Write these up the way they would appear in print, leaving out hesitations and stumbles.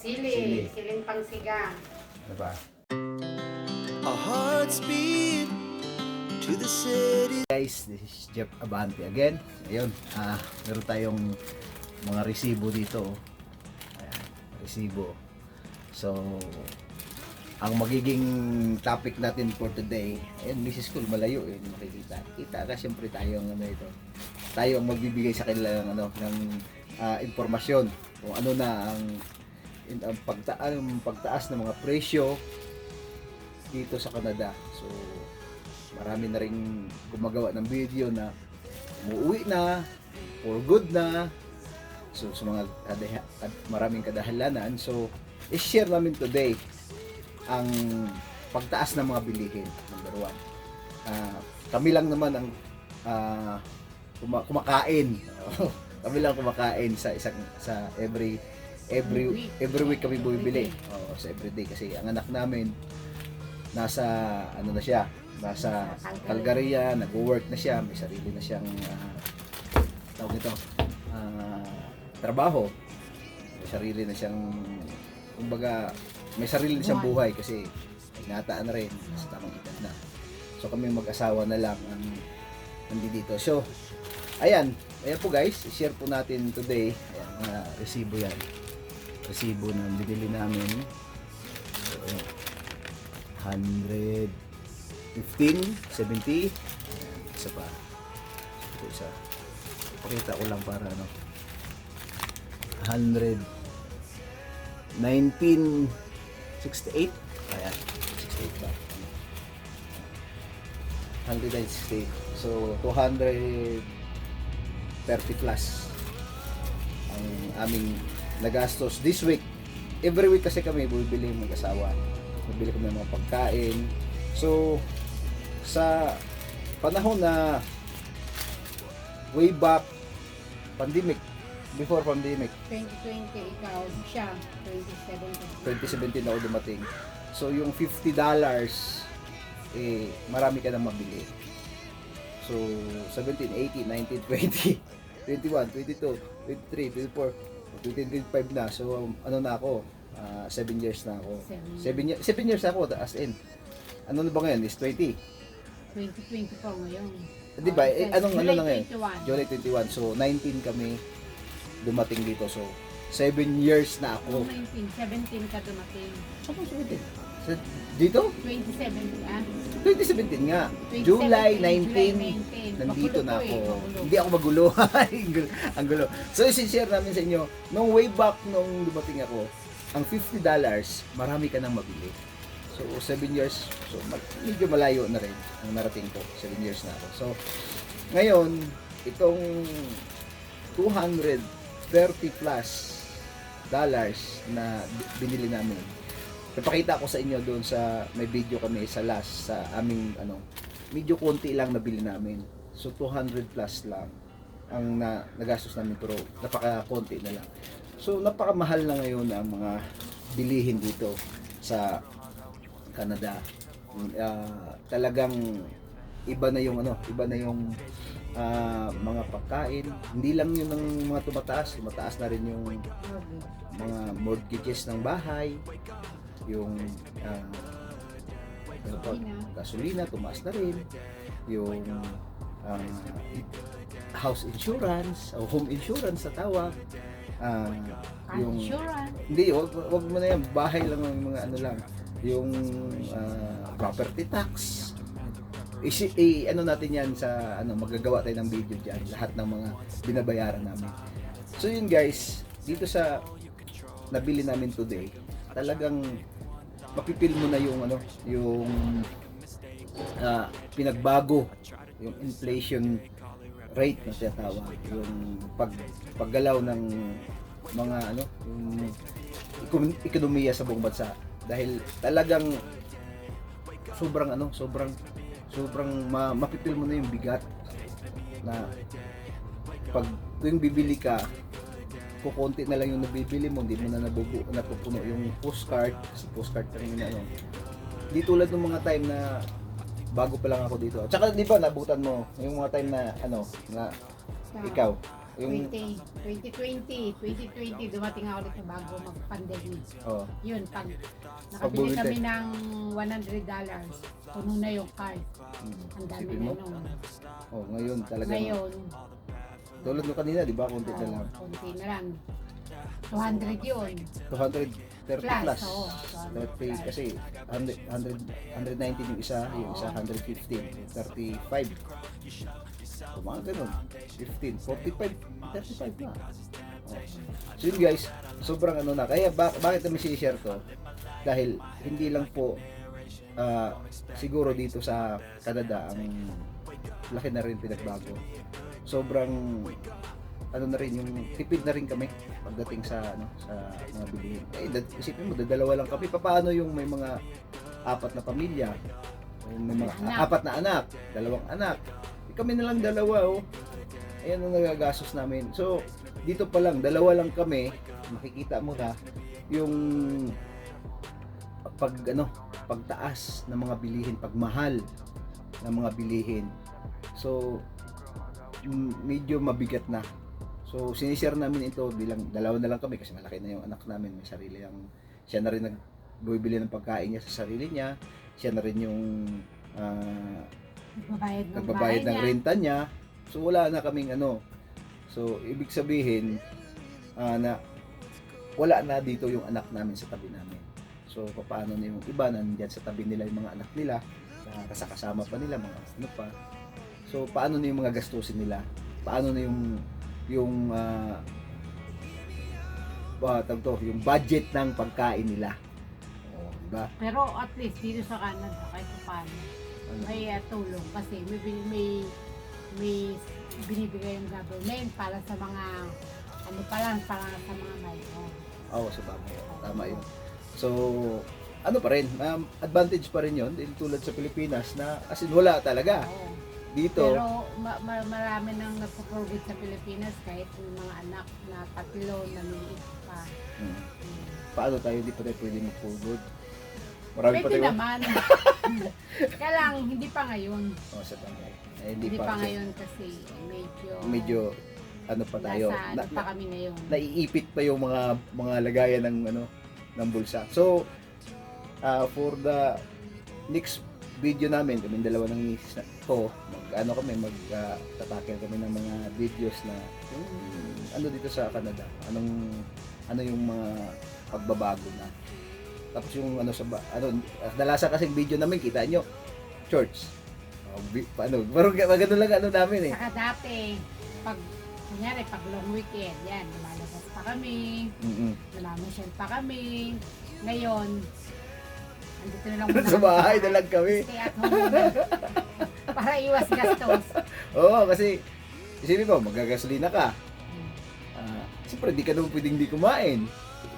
Sili. Siling pangsigang. Diba? Our hearts beat to the city. Guys, this is Jeff Abante again. Ayun, meron tayong mga resibo dito. Ayan, resibo. So, ang magiging topic natin for today, ayun, Mrs. Cool, malayo eh, makikita. Kita ka, siyempre tayo ang ano ito. Tayo ang magbibigay sa kanila ng ano, ng impormasyon kung ano na ang pagtaas ng mga presyo dito sa Canada. So, marami na rin gumagawa ng video na umuwi na, for good na. So, sa mga maraming kadahilanan. So, i-share namin today ang pagtaas ng mga bilihin. Number one. Kami lang naman ang kumakain. Kami lang kumakain sa every week kami bumibili. Sa everyday kasi ang anak namin nasa ano na siya, nasa Calgary, nag-work na siya, may sarili na siyang tawag ito, trabaho. May sarili na siyang, kumbaga, may sarili na siyang buhay kasi nataan na rin, sa tamang edad na. So kami mag-asawa na lang ang nandito. So, ayan po guys, i-share po natin today, ayan, mga resibo yan. Resibo na binili namin. So, 115, 70, ayan, isa pa. Ito isa. Pakita ko lang para ano. 1968. Ayan, 68 ba? 168. So, 230 plus ang aming nagastos this week. Every week kasi kami bumibili mag-asawa. Bumibili kami ng mga pagkain. So, sa panahon na way back pandemic, before pandemic, 2020, ikaw siya. 2017. 2017 ako dumating. So, yung $50, marami ka na mabili. So, 17, 18, 19, 20, 21, 22, 23, 24, 25 na. So, ano na ako? 7 years na ako. 7 years na ako, as in. Ano na ba ngayon? Is 20? 2020 pa ngayon. Di ba? Anong ano na ngayon? 21. July 21. So, 19 kami dumating dito. So, 7 years na ako. 19, 17 ka dumating. Ako 17. So, dito? 2017, 2017 nga. 2017, July July 19, 19. nandito Magulo na to ako. magulo. Hindi ako magulo. Ang gulo. So, isi-share namin sa inyo, nung way back nung dumating ako, ang $50, marami ka nang mabili. So, 7 years, so medyo malayo na rin ang narating ko. 7 years na ako. So, ngayon, itong 230 plus dollars na binili namin, napakita ko sa inyo doon sa may video kami sa last sa aming medyo konti lang nabili namin. So 200 plus lang ang nagastos namin, pero napaka-konti na lang. So napakamahal na ngayon ang mga bilihin dito sa Canada. Talagang iba na yung mga pagkain. Hindi lang yun ang mga tumataas na rin yung mga mortgages ng bahay, yung gasolina tumaas na rin, yung house insurance o home insurance sa tawag, yung Insurance. hindi, wag mo na yan, bahay lang ang mga ano lang, yung property tax. Ano natin yan sa magagawa tayo ng video diyan, lahat ng mga binabayaran namin. So yun guys, dito sa nabili namin today, talagang mapipil mo na yung pinagbago, yung inflation rate na tinatawag, yung paggalaw ng mga yung ekonomiya sa buong bansa, dahil talagang sobrang mapipil mo na yung bigat na pag tuwing bibili ka, kukunti na lang yung nabibili mo, hindi mo na napupuno yung postcard, kasi postcard pa rin yun. Di tulad ng mga time na bago pa lang ako dito. Tsaka di ba nabutan mo yung mga time na na ikaw Yung, 2020 dumating ako dito bago mag-pandemic. oh, Yun, pag Pag nakabili bumili kami ng $100, puno na yung card. Ang dami isipin na mo? nung. Ngayon talaga. Ngayon, Tulad nung kanina, di ba? Kunti na lang. konti na lang. 200 yun. 230 Plus, plus. oo. 30 kasi 119 yung isa 115, 35. So, mga ganun. 15, 45, 35 na. Oh. So yun guys, sobrang ano na. Kaya bakit namin share to? Dahil hindi lang po siguro dito sa Canada ang laki na rin pinagbago. Sobrang ano na rin, yung tipid na rin kami pagdating sa sa mga bilihin. Isipin mo, dalawa lang kami. Paano yung may mga 4 na pamilya, may mga Anak. 4 na anak, 2 anak. Kami na lang 2, oh. Ayan ang nagagastos namin. So, dito pa lang, 2 lang kami. Makikita mo na yung pagtaas ng mga bilihin, pagmahal ng mga bilihin. So, medyo mabigat na. So, sinishare namin ito bilang 2 na lang kami kasi malaki na yung anak namin. May sarili ang, siya na rin nagbibili ng pagkain niya sa sarili niya. Siya na rin yung nagbabayad ng renta niya. So, wala na kaming ano. So, ibig sabihin na wala na dito yung anak namin sa tabi namin. So, paano na yung iba nandiyan sa tabi nila yung mga anak nila, kasama pa nila, mga ano pa. So, paano na yung mga gastusin nila? Paano na yung yung yung budget ng pagkain nila. Diba? Pero at least dito sa Canada, kahit paano, may tulong kasi may binibigay yung government para sa mga para sa mga mayon. Oo, sa bagay. Tama yun. So, ano pa rin, advantage pa rin yun, din tulad sa Pilipinas na as in wala talaga. Oo. Dito, Pero marami nang nagpo-provide sa Pilipinas kahit yung mga anak na 3 na maliit pa. paano tayo di pa tayo pwede mag-forward? Marami pa Pwede tayo. naman. Kaya lang, hindi pa ngayon. Oh, sa bagay. Hindi pa ngayon kasi medyo ano pa tayo. nasa pa kami ngayon. Naiipit pa yung mga lagayan ng bulsa. So, for the next video namin, kami 2 ng misis ko, magtatakil kami ng mga videos na yung dito sa Canada, ano yung mga pagbabago na. Tapos yung dalasa kasing video namin, kita nyo, church. Parang gano'n lang namin eh. Saka dati, kunyari, pag long weekend, yan, lumalabas pa kami, namamasyal pa kami. Ngayon, andito na lang muna Sa bahay na lang kami. Stay at home muna. Para iwas gastos. Oo, kasi isipin mo, magagasolina ka. Siyempre, di ka naman pwedeng di kumain.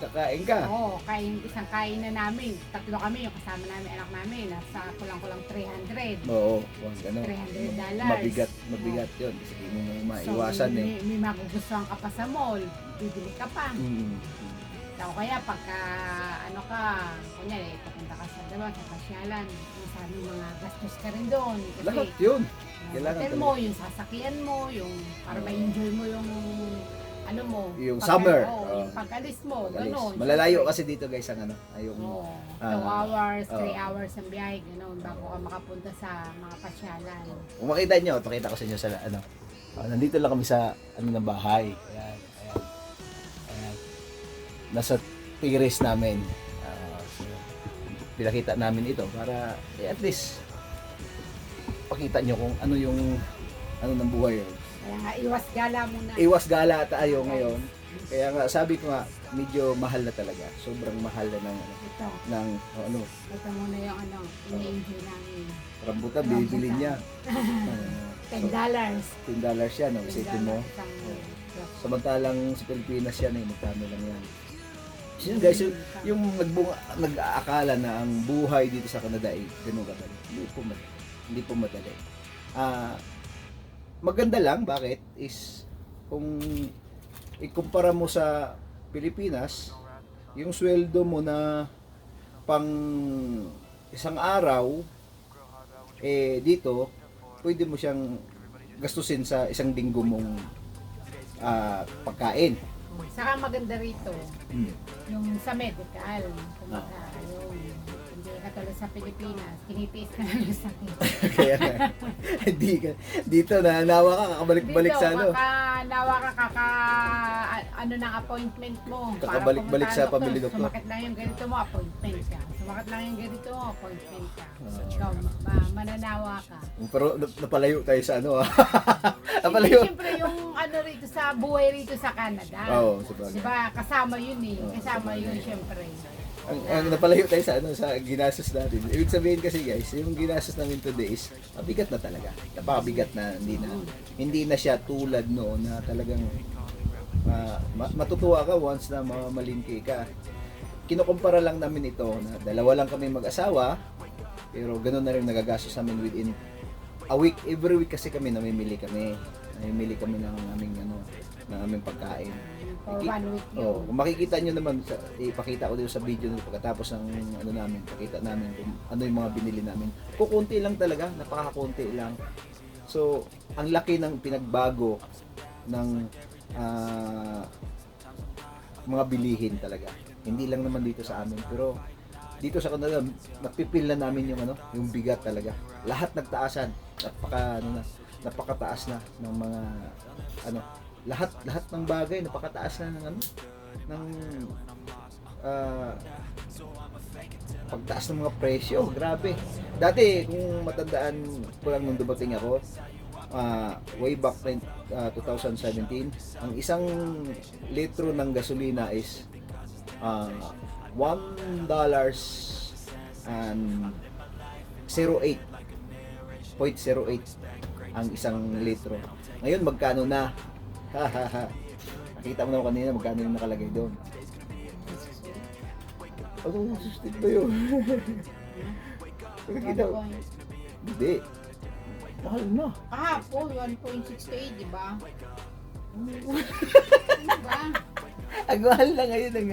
Kakain ka. Oo, isang kain na namin. 3 kami, yung kasama namin, anak namin. Nasa kulang-kulang 300. Oo, $300. Mabigat yun. Kasi hindi mo maiwasan so, may magugustuhan ka pa sa mall, bibili ka pa. So, kaya pagka, kunyari, papunta ka sa pasyalan, sabi mga gastos ka rin doon. Kasi, Lahat yun. yung hotel mo, yung sasakyan mo, yung para ma-enjoy mo yung yung summer. Yung pag-alis mo, gano'n. Malalayo kasi dito guys ang 2 hours, 3 hours ang biyahe, gano'n, bago ka makapunta sa mga pasyalan. Kung makita nyo, pakita ko sa inyo sa nandito lang kami sa ng bahay. Ayan. Nasa terrace namin. So, pinakita namin ito para at least pakita nyo kung ano yung ng buhay yun. Kaya nga, iwas gala muna. Iwas gala tayo ngayon. Kaya nga sabi ko nga medyo mahal na talaga. Sobrang mahal na Ito. Ito muna yung ini-enjoy namin. Rambutan bibili niya. $10. $10 yan, isipin mo. isang- Samantalang sa Pilipinas yan magkano lang yan. So, guys, yung nag-aakala na ang buhay dito sa Canada ay ganun kadali. Hindi po madali. Maganda lang, bakit? Is kung ikumpara mo sa Pilipinas, yung sweldo mo na pang isang araw, dito, pwede mo siyang gastusin sa isang linggo mong pagkain. Saka maganda rito, Hmm. yung sa medical. Kumbaga, yung hindi katulad sa Pilipinas, tinitiis ka na yung sakit. Kaya nga, hindi ka, dito nanawa ka, kakabalik-balik sa ano. Nawa ka ano ng appointment mo. Para Kakabalik-balik pumunta sa doktor. family doctor. Sumakit lang yung ganito mo, appointment ka. Sumakit lang yung ganito mo, appointment ka. Ah. Ikaw, mananawa ka. Pero napalayo tayo sa ano ah. Napalayo. Siyempre yung ano rito sa buhay rito sa Canada. Oo, sabagay. Diba, kasama yun eh. Oo, Kasama sabagay. yun siyempre. Ang napalayo tayo sa ano sa ginastos natin. Ibig sabihin kasi guys, yung ginastos namin today is mabigat na talaga. Napakabigat na hindi na siya tulad noon na talagang matutuwa ka once na mamalingki ka. Kinukumpara lang namin ito na dalawa lang kami mag-asawa pero ganoon na rin nagagastos namin within a week. Every week kasi kami namimili kami ng aming ng aming pagkain. For 1 week yun. Oh, kung makikita nyo naman, ipakita ko dito sa video nito pagkatapos ng ano namin, pakita namin kung ano yung mga binili namin. Kukunti lang talaga, napakakunti lang. So, ang laki ng pinagbago ng mga bilihin talaga. Hindi lang naman dito sa amin, pero dito sa Canada, napipil na namin yung yung bigat talaga. Lahat nagtaasan. Napakataas na ng mga lahat ng bagay napakataas na ng pagtaas ng mga presyo, grabe. Dati kung matandaan ko lang nung dumating ako, way back 2017, ang isang litro ng gasolina is $1.08 ang isang litro. Ngayon magkano na? Nakita mo naman kanina magkano yung nakalagay doon. Ano sustain ba yun? Nakita mo? Hindi. Mahal na. Kahapon, 1.68, di ba? Diba? Ang mahal na ngayon ang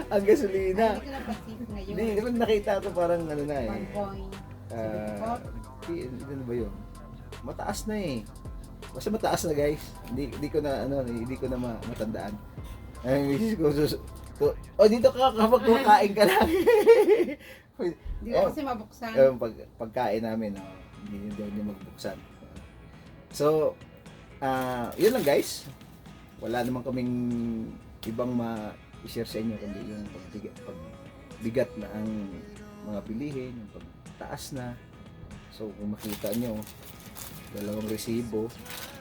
ang gasolina. Hindi ko napasit ngayon. Hindi, naman nakita ko parang na eh. 1.74. Ano ba yun? Mataas na eh. Basta mataas na guys. Hindi ko na matandaan. Ay, misis ko dito ka kapag kumakain ka lang. Hindi ko kasi mabuksan. Pagkain namin, hindi daw niya magbuksan. So, yun lang guys. Wala naman kaming ibang ma-share sa inyo kundi yung pagbigat na ang mga bilihin, yung pagtaas na. So, kung makita nyo, dalawang resibo,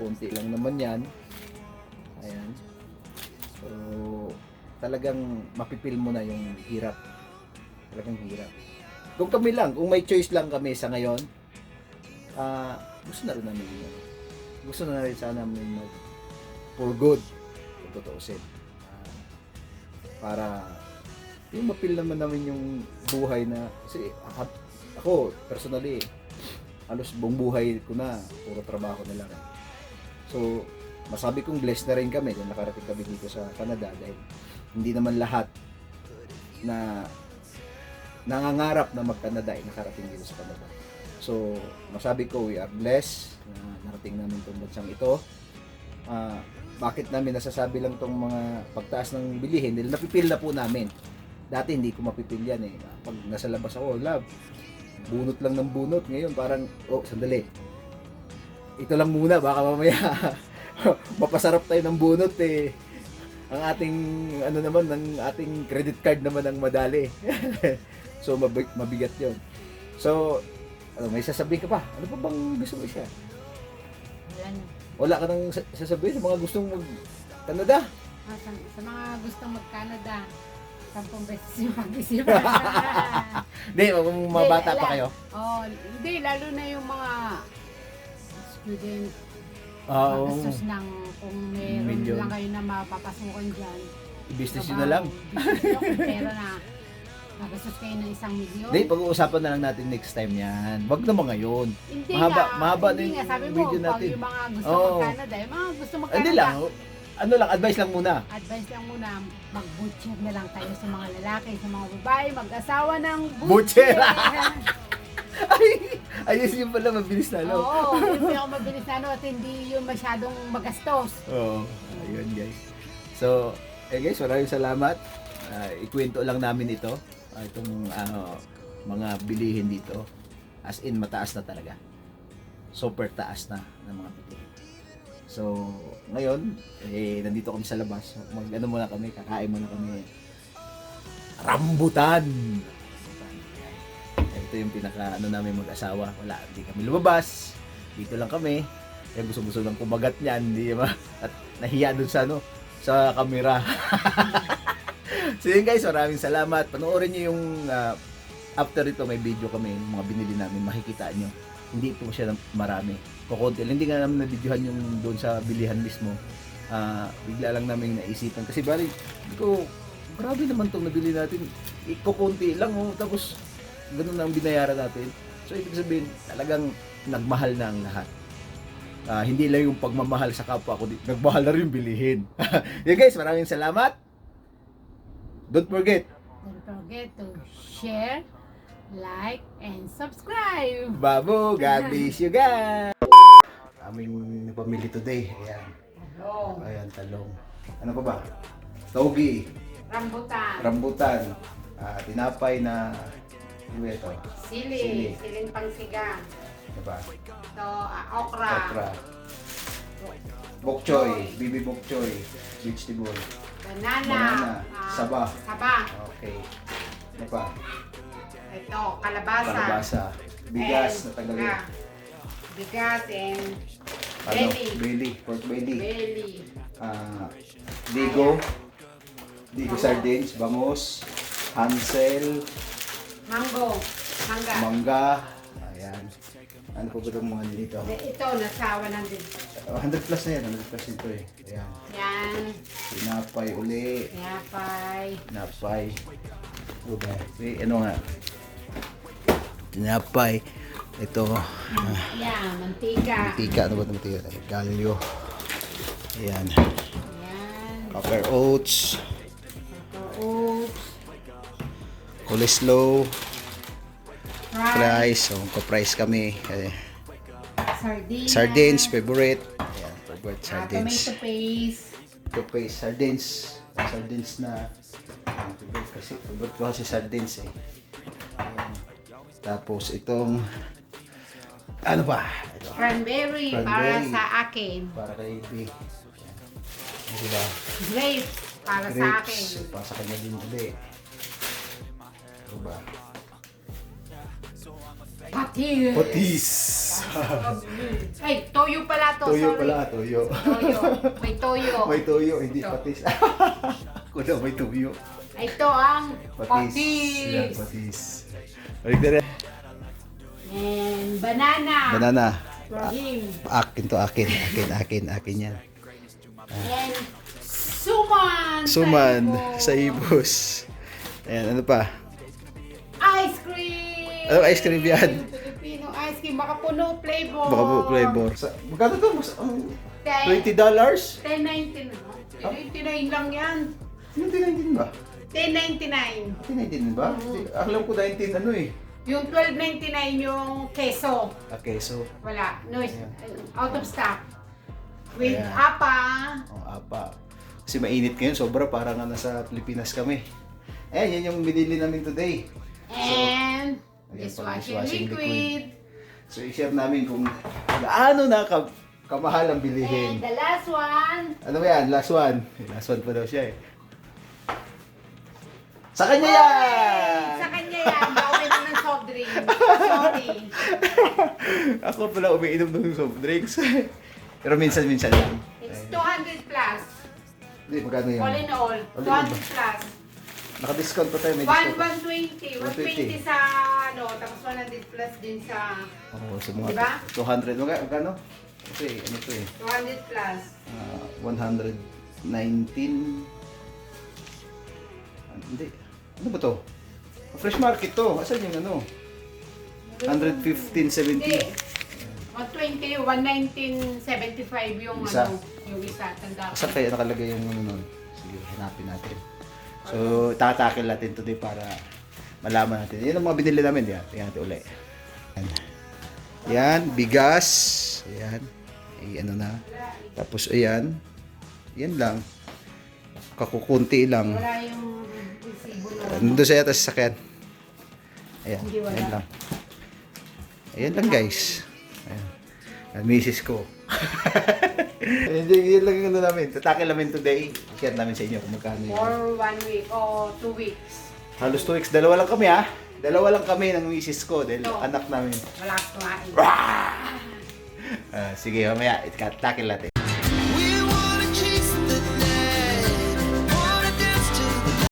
konti lang naman yan. Ayan. So, talagang mapipil mo na yung hirap. Talagang hirap. Kung kami lang, kung may choice lang kami sa ngayon, gusto na rin namin yun. Gusto na rin sana namin for good, kung tutuusin. Para yung mapil naman namin yung buhay na, kasi ako, personally, halos buong buhay ko na, puro trabaho na lang. So, masabi kong blessed na rin kami kung nakarating kami dito sa Canada dahil hindi naman lahat na nangangarap na mag-Canada ay nakarating dito sa Canada. So, masabi ko, we are blessed na narating namin itong bansang ito. Bakit namin nasasabi lang itong mga pagtaas ng bilihin? Dahil napipil na po namin. Dati hindi ko mapipil yan eh. Pag nasa labas ako, love, bunot lang ng bunot. Ngayon parang, sandali. Ito lang muna, baka mamaya mapasarap tayo ng bunot eh. Ang ating, ng ating credit card naman ang madali. So, mabigat yon. So, may sasabihin ka pa? Ano pa bang gusto mo siya? Wala na. Wala ka nang sasabihin sa mga gustong mag-Canada? Sa mga gustong mag-Canada, 10 beses yung pag-isip. Hindi, kung mga bata pa kayo. Hindi, lalo na yung mga student. Gastos ng kung meron Medyo. lang kayo na mapapasukan dyan. I-business yun na lang. Pero na nagastos kayo ng 1 milyon. Hindi, pag-uusapan na lang natin next time yan. Wag naman ngayon. Hindi mahaba na hindi yung nga, sabi mo, video natin. Yung mga gusto Oo. mag-Canada, yung mga gusto mag-Canada. Hindi lang, advice lang muna. Advice lang muna, mag-butcher na lang tayo sa mga lalaki, sa mga babae, mag-asawa ng Butcher! butcher. Ayos yun pala, mabilis na, no? Oo, yun yung mabilis na at hindi yung masyadong magastos. Oo. Ayun guys. So, guys, maraming salamat. Ikwento lang namin ito. Itong mga bilihin dito. As in, mataas na talaga. Super taas na ng mga bilihin. So, ngayon, nandito kami sa labas. Mag-ano muna kami, kakain muna kami. Rambutan! Ito yung pinaka namin mag-asawa. Wala, hindi kami lumabas. Dito lang kami. Kaya gusto-gusto lang kumagat niyan, di ba? At nahiya dun sa sa camera. So yun guys, maraming salamat. Panoorin niyo yung after ito may video kami, yung mga binili namin, makikita niyo. Hindi po siya marami. Kukunti. Hindi nga namin na-videohan yung doon sa bilihan mismo. Bigla lang namin naisipan. Kasi bali, grabe naman itong nabili natin. Kukunti lang tapos ganun na ang binayaran natin. So, ibig sabihin, talagang nagmahal na ang lahat. Hindi lang yung pagmamahal sa kapwa ko, nagmahal na rin yung bilihin. Yun guys, maraming salamat. Don't forget to share, like, and subscribe. Babu, God bless you guys. Aming pamili today. Ayan. Talong. Ayan, talong. Ano pa ba? Togi, rambutan, tinapay na ano ito? Sili. Siling pangsigang. Diba? Ito, okra. Bok choy, bibi bok choy, vegetable. Banana. Saba. Saba. Okay. Ano pa? Ito, kalabasa. Kalabasa. Bigas na Tagalog. Bigas and Belly. Pork belly. belly. Digo sardines, bangus, hansel, Mangga. mangga. Ayan. Ano po ba itong mga dito? Ito, nasa 100. 100 plus na yan. 100 plus ito eh. Ayan. Yan. Tinapay uli. Tinapay. Ano ba? Ano nga? Tinapay. Ito. Yan, mantika. Mantika. Ano ba ito? Mantika? Galyo. Ayan. Yan. Copper oats. Oats. Coleslaw. Rice. Fries. So, ka-fries kami. Sardines. Favorite. Ayan, favorite sardines. Tomato paste. Toothpaste, sardines. Sardines na favorite ko kasi sardines eh. Ayan. Tapos itong ano ba? Ito. Cranberry para Cranberry. sa akin. Para kay B. Ano ba? Grapes para sa akin. Grapes. Para sa kanya din uli. Ano ba? Patis. Ay, toyo pala to. Toyo sorry. pala, toyo. Toyo. May toyo. May toyo, hindi Ito. patis. Ako na may toyo. Ito ang Patis. Yan, patis. patis. Balik na rin. And banana. Banana. For him. Akin to, akin yan. And suman. Suman sa ibon. ibos. Ayan, ano pa? Ice cream. Ano ice cream yan? Filipino ice cream. Baka puno flavor. Baka po flavor. Magkano to? $20? 10.99. 10.99 lang yan. Ano 19 ba? 10.99. 19 ba? Alam ko 19 ano eh. Yung 12.99 yung keso. Okay, so Wala. No, Ayan. out of stock. With Ayan. apa. apa. Kasi mainit ngayon, sobra parang nasa Pilipinas kami. Ayan, yan yung binili namin today. And Ayan, dishwashing dishwashing liquid. So i-share namin kung gaano na kamahal ang And bilihin. the last one. Ano ba yan? Last one. Last one pa daw siya eh. Sa kanya yan! Sa kanya yan. Bawin mo ng soft drink. Sorry. Ako pala umiinom ng soft drinks. Pero minsan-minsan lang. It's 200 plus. Hindi, magkano yun? All in all. All in all 200 plus. Naka-discount pa tayo, may discount. 120. 120 sa ano. Tapos 100 plus din sa Oo, sa mga Diba? 200. Magkano? Kasi ano to eh. 200 plus. 119. Hindi. Ano ba to? Fresh market to. Asan yung ano? 115.70. Hindi. 120, 119.75 yung Isa. ano, yung isa, tanda ko. Saan kaya nakalagay yung ano nun? Sige, hanapin natin. So, tatakil natin today para malaman natin. Yan ang mga binili namin. Yan, tingnan natin ulit. Yan. Yan, bigas. Ayan. Ay, ano na. Tapos, ayan. Yan lang. Kakukunti lang. Wala yung resibo na. Nandun sa yata sa sakyan. Ayan. Hindi, wala. Ayan lang. Ayan lang guys. Ayan. Ang misis ko. Yun lang yung ano namin. Tatakil namin today. Share namin sa inyo kung magkano yun. For 1 week o 2 weeks. Halos 2 weeks. Dalawa lang kami ha. Dalawa lang kami ng misis ko dahil Ito. anak namin. Wala kumain. Sige, mamaya. Takil natin.